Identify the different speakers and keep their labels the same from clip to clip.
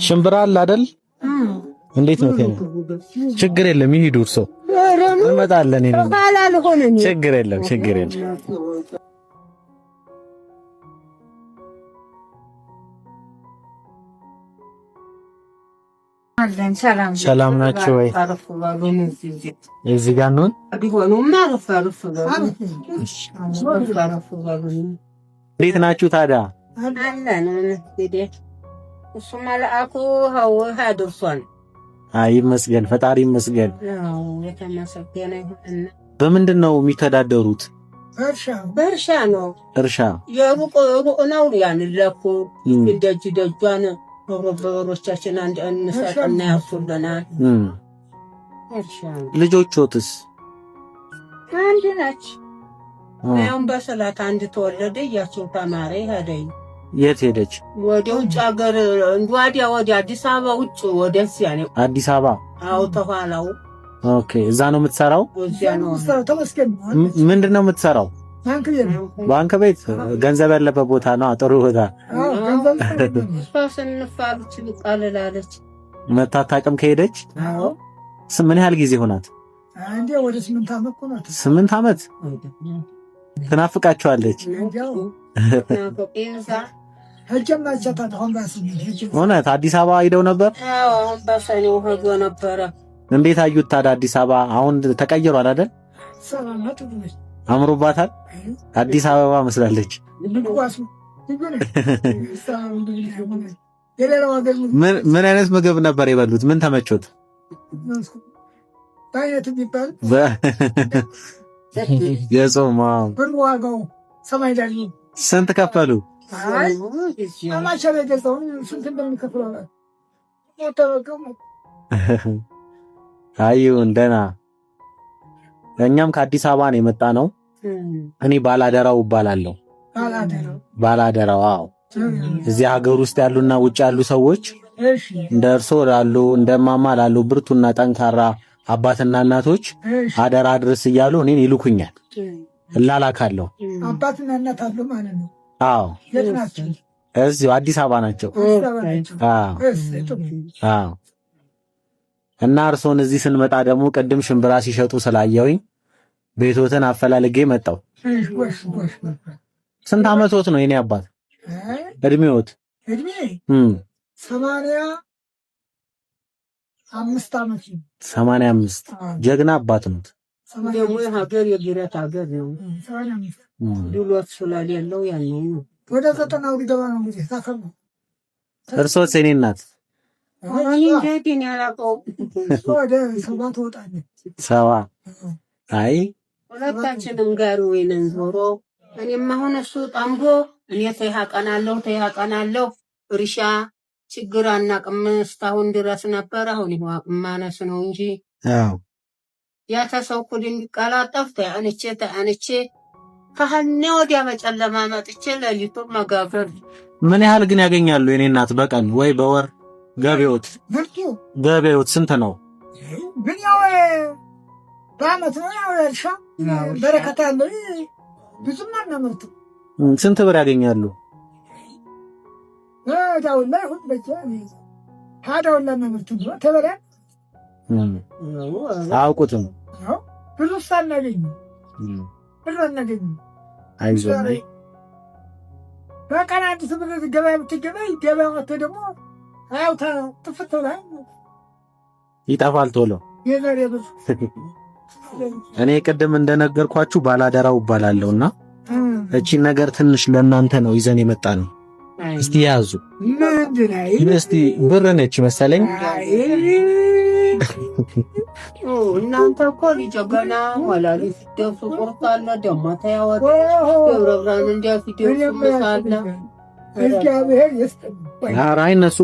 Speaker 1: ሽምብራ አለ አይደል? እንዴት ነው ከነ? ችግር የለም ይሄዱ እርሶ እንመጣለን። ችግር የለም ችግር የለም። ሰላም ናችሁ ወይ? እዚህ ጋር ነው እንዴት ናችሁ ታዲያ?
Speaker 2: እሱ መልአኩ ሀው ሀድርሷል።
Speaker 1: አይ ይመስገን፣ ፈጣሪ ይመስገን።
Speaker 2: የተመሰገነ ይሁን።
Speaker 1: በምንድን ነው የሚተዳደሩት?
Speaker 2: በእርሻ ነው።
Speaker 1: እርሻ
Speaker 2: የሩቅ ነው። ያን ለኩ ደጅ ደጇን በሮቻችን አንድ እንሰጥና ያርሱልናል።
Speaker 1: ልጆችዎትስ?
Speaker 2: አንድ ናቸው። ያው በሰላት አንድ ተወለደ። እያቸው ተማረ ሄደኝ።
Speaker 1: የት ሄደች?
Speaker 2: ወደ ውጭ ሀገር ወደ አዲስ አበባ ውጭ ወደዚያ ነው።
Speaker 1: አዲስ አበባ?
Speaker 2: አዎ ተኋላው።
Speaker 1: ኦኬ እዛ ነው የምትሰራው?
Speaker 2: እዚያ ነው።
Speaker 1: ምንድን ነው የምትሰራው? ባንክ ቤት። ገንዘብ ያለበት ቦታ ነው። ጥሩ ቦታ።
Speaker 2: ስንፋሉት ልቃልላለች።
Speaker 1: መታጣቅም ከሄደች ምን ያህል ጊዜ ሆናት?
Speaker 3: አንዴ ወደ 8 ዓመት ሆናት።
Speaker 1: 8 ዓመት ትናፍቃቸዋለች። እውነት አዲስ አበባ ሄደው ነበር?
Speaker 2: አዎ በሰኔው ሄዶ ነበረ።
Speaker 1: እንዴት አዩት ታዲያ አዲስ አበባ? አሁን ተቀይሯል አይደል? አምሮባታል። አዲስ አበባ መስላለች። ምን አይነት ምግብ ነበር የበሉት? ምን ተመቾት? የጾም ስንት ከፈሉ? አይሁን ደህና። እኛም ከአዲስ አበባ ነው የመጣ ነው። እኔ ባላደራው እባላለሁ። ባላደራው? አዎ። እዚህ ሀገር ውስጥ ያሉና ውጭ ያሉ ሰዎች እንደ እርሶ ላሉ እንደማማ ላሉ ብርቱና ጠንካራ አባትና እናቶች አደራ ድረስ እያሉ እኔን ይልኩኛል። እላላካለሁ።
Speaker 3: አባትና እናት አሉ ማለት ነው?
Speaker 1: አዎ።
Speaker 3: የት ናቸው?
Speaker 1: እዚሁ አዲስ አበባ ናቸው። አዎ። እና እርሶን እዚህ ስንመጣ ደግሞ ቅድም ሽምብራ ሲሸጡ ስላየውኝ ቤቶትን አፈላልጌ መጣው። ስንት ዓመቶት ነው የኔ አባት? እድሜዎት?
Speaker 3: እድሜ 85 ዓመት ነው።
Speaker 1: 85 ጀግና አባት ነው።
Speaker 2: ደግሞ ሀገር የግረት ሀገር ነው። ድሎት ስለሌለው ያለው
Speaker 3: ወደ 90 ሊገባ ነው እንግዲህ ታከም።
Speaker 1: እርሶስ የኔ እናት?
Speaker 2: እንዴት ያላቀው
Speaker 3: ወደ 7 ትወጣለች።
Speaker 1: 7? አይ
Speaker 2: ሁለታችንም ጋር ወይነን ዞሮ እኔም አሁን እሱ ጠምዶ እኔ ተያቀናለሁ እርሻ ችግር አናቅም እስካሁን ድረስ ነበር። አሁን ይሄው ማነስ ነው እንጂ
Speaker 1: አዎ
Speaker 2: ያ ተሰውኩል እንዲቀላጠፍ ተአንቼ ከሀኔ ወዲያ በጨለማ መጥቼ ለሊቱ መጋገር።
Speaker 1: ምን ያህል ግን ያገኛሉ የኔ እናት በቀን ወይ በወር? ገበያዎት ስንት ነው?
Speaker 3: ግን ያው በአመት ነው ያው እርሻ በረከታ ያለው ብዙም አናመርቱ።
Speaker 1: ስንት ብር ያገኛሉ?
Speaker 3: ዳውላ ሁሉ በቃ ታዳውላ ማመርቱ ነው ተበላ
Speaker 1: አውቁትም።
Speaker 3: ብዙ ሳናገኝ ብዙ እናገኝ።
Speaker 1: አይዞህ
Speaker 3: በቀን አንድ ብር ገበያ ብትገበይ ገበያ ወጥቶ ደግሞ አውታ ተፈተላ
Speaker 1: ይጠፋል ቶሎ።
Speaker 3: የዛሬ ብዙ
Speaker 1: እኔ ቅድም እንደነገርኳችሁ ባላደራው እባላለሁና እቺን ነገር ትንሽ ለእናንተ ነው ይዘን የመጣ ነው። እስቲ ያዙ። እስቲ ብር ነች መሰለኝ።
Speaker 2: እናንተ እኮ ሊጀገና ወላሊ ደሱ ቆርጣለ ደማ ታያወጣ ደብረብራን እንዲያፊደሱ መሳለ
Speaker 3: እግዚአብሔር ይስጥም።
Speaker 1: ኧረ አይነሱ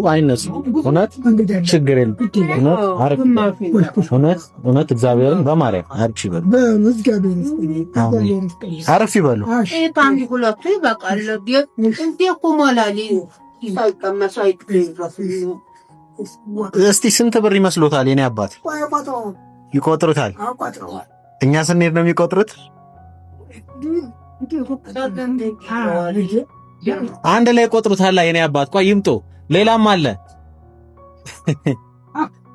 Speaker 1: እውነት ችግር የለም። እውነት እግዚአብሔርን በማርያም አርቺ በሉ። አረፍ ይበሉ።
Speaker 2: ታንዲ ሁለቱ ይበቃል። እንዴ ኮሞላሊ ይሳይቀመስ አይጥልስ።
Speaker 1: እስቲ ስንት ብር ይመስሎታል የኔ አባት? ይቆጥሩታል? እኛ ስንሄድ ነው የሚቆጥሩት? አንድ ላይ ቆጥሩታል የኔ አባት። ቆይ ይምጡ። ሌላም አለ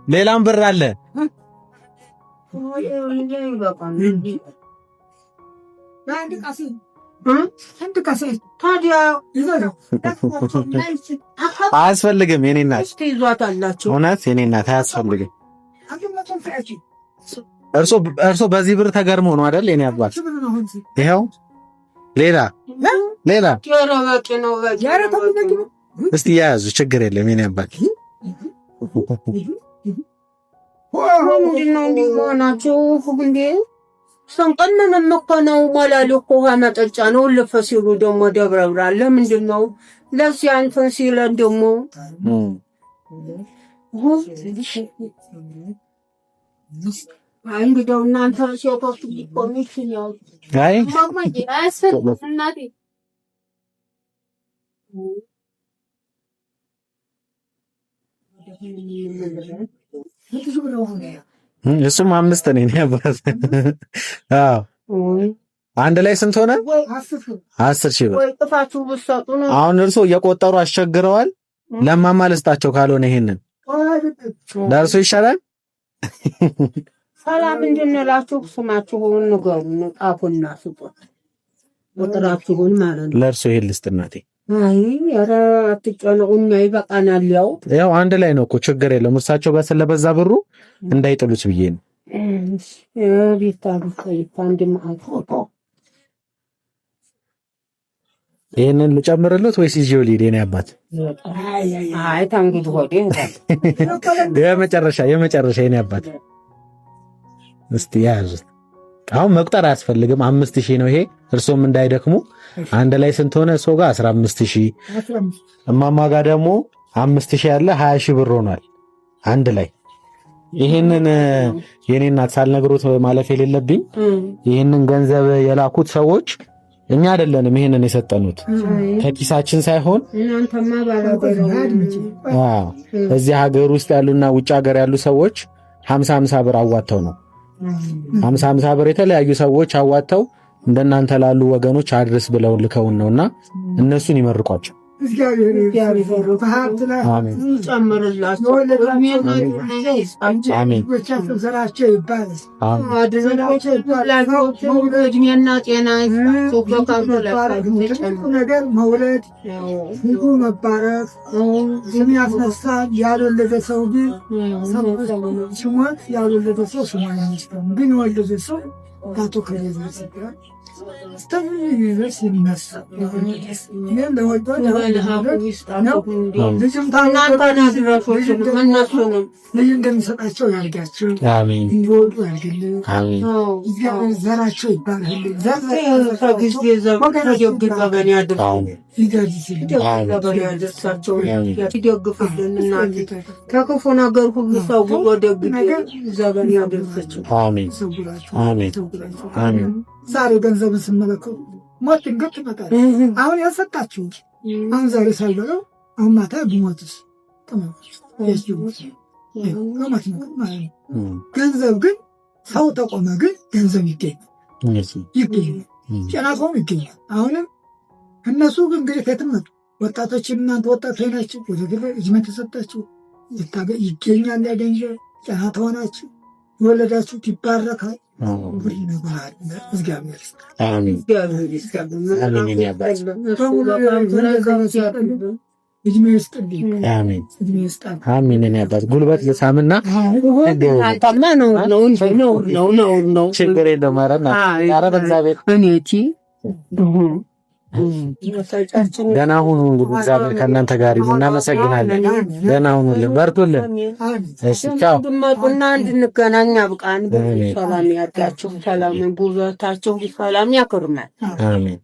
Speaker 1: ሌላም ብር አለ። አያስፈልግም የኔ እናት፣ እውነት የኔ እናት አያስፈልግም። እርሶ በዚህ ብር ተገርሞ ነው አይደል የኔ አባት? ይሄው ሌላ እስቲ ያዙ፣ ችግር የለም የኔ አባት።
Speaker 2: ምንድነው እንዲሆናችሁ እንዴ? ሰንቀነን እኮ ነው ሞላል እኮ ውሃ መጠጫ ነው። ልፈ ሲሉ ደግሞ ደብረብራለ ምንድነው ለዚህ አንተን ሲለን ደግሞ እንግዲህ እናንተ ሴቶች ኮሚሽን ያው
Speaker 1: አይ
Speaker 2: ማማዬ አያስፈልግም እናቴ
Speaker 1: እሱም 5 ነኝ ያባስ። አዎ አንድ ላይ ስንት ሆነ? 10,000 ብር። አሁን እርሶ እየቆጠሩ አስቸግረዋል። ለማማ ልስጣቸው ካልሆነ ይሄንን ደርሶ ይሻላል።
Speaker 2: ሰላም እንድንላችሁ ስማችሁን ንገሩን፣ ጣፉና ስጡት ቁጥራችሁን ማለት ነው።
Speaker 1: ለእርሶ ይሄን ልስጥ እናቴ።
Speaker 2: አይ ኧረ አትጨነቁኝ፣ ይበቃናል። ያው
Speaker 1: አንድ ላይ ነው እኮ ችግር የለም። እርሳቸው ጋር ስለበዛ ብሩ እንዳይጥሉት ብዬ ነው። ይሄንን ልጨምርልዎት ወይስ ይዤው ልሂድ የኔ አባት?
Speaker 2: አይ ታንግዱ ሆዴ
Speaker 1: የመጨረሻ የኔ አባት እስቲ ያዙት። አሁን መቁጠር አያስፈልግም። 5,000 ነው ይሄ። እርሶም እንዳይደክሙ አንድ ላይ ስንት ሆነ? እሱ ጋር 15,000 እማማ ጋር ደግሞ 5,000 ያለ 20,000 ብር ሆኗል አንድ ላይ። ይሄንን የኔ እናት ሳልነግሮት ማለፍ የሌለብኝ ይሄንን ገንዘብ የላኩት ሰዎች እኛ አይደለንም። ይሄንን የሰጠኑት ከኪሳችን ሳይሆን
Speaker 2: እናንተማ ባላደረው
Speaker 1: እዚህ ሀገር ውስጥ ያሉና ውጭ ሀገር ያሉ ሰዎች 50 ብር አዋጥተው ነው 50 ብር የተለያዩ ሰዎች አዋጥተው እንደናንተ ላሉ ወገኖች አድርስ ብለው ልከውን ነውና እነሱን ይመርቋቸው።
Speaker 3: እንደሚሰጣቸው ያርጋቸው። አሜን። ዘራቸው
Speaker 2: ከክፉ ነገር ሁሉ ሰው ወደ ዘበን ያደርሳቸው።
Speaker 1: አሜን አሜን አሜን።
Speaker 3: ዛሬ ገንዘብን ስመለከቱ ሞት ድንገት ትመጣለች። አሁን ያሰጣችሁ አሁን ዛሬ ሳልበለው አሁን ማታ ቢሞትስ ገንዘብ ግን ሰው ተቆመ ግን ገንዘብ ይገኛል። ጨናቶም ይገኛል። አሁንም እነሱ ግን እንግዲህ ከየትም መጡ። ወጣቶች እናንተ ወጣቶች ናችሁ። ወደ ግል እጅመት ተሰጣችሁ ይገኛል። ያገኘ ጨና ተሆናችሁ የወለዳችሁ ይባረካል።
Speaker 1: ጉልበት ልሳምና ችግር የለም። ኧረ በእግዚአብሔር ደህና ሁኑ። እንግዲህ እግዚአብሔር ከእናንተ ጋር ይሁን። እናመሰግናለን። ደህና ሁኑልን፣ በርቱልን። እሺ ቻው።
Speaker 2: እንድመጡና እንድንገናኝ አብቃን። ሰላም ያርጋችሁ። ሰላም ጉዞታችሁ ሰላም ያክርማል።
Speaker 1: አሜን።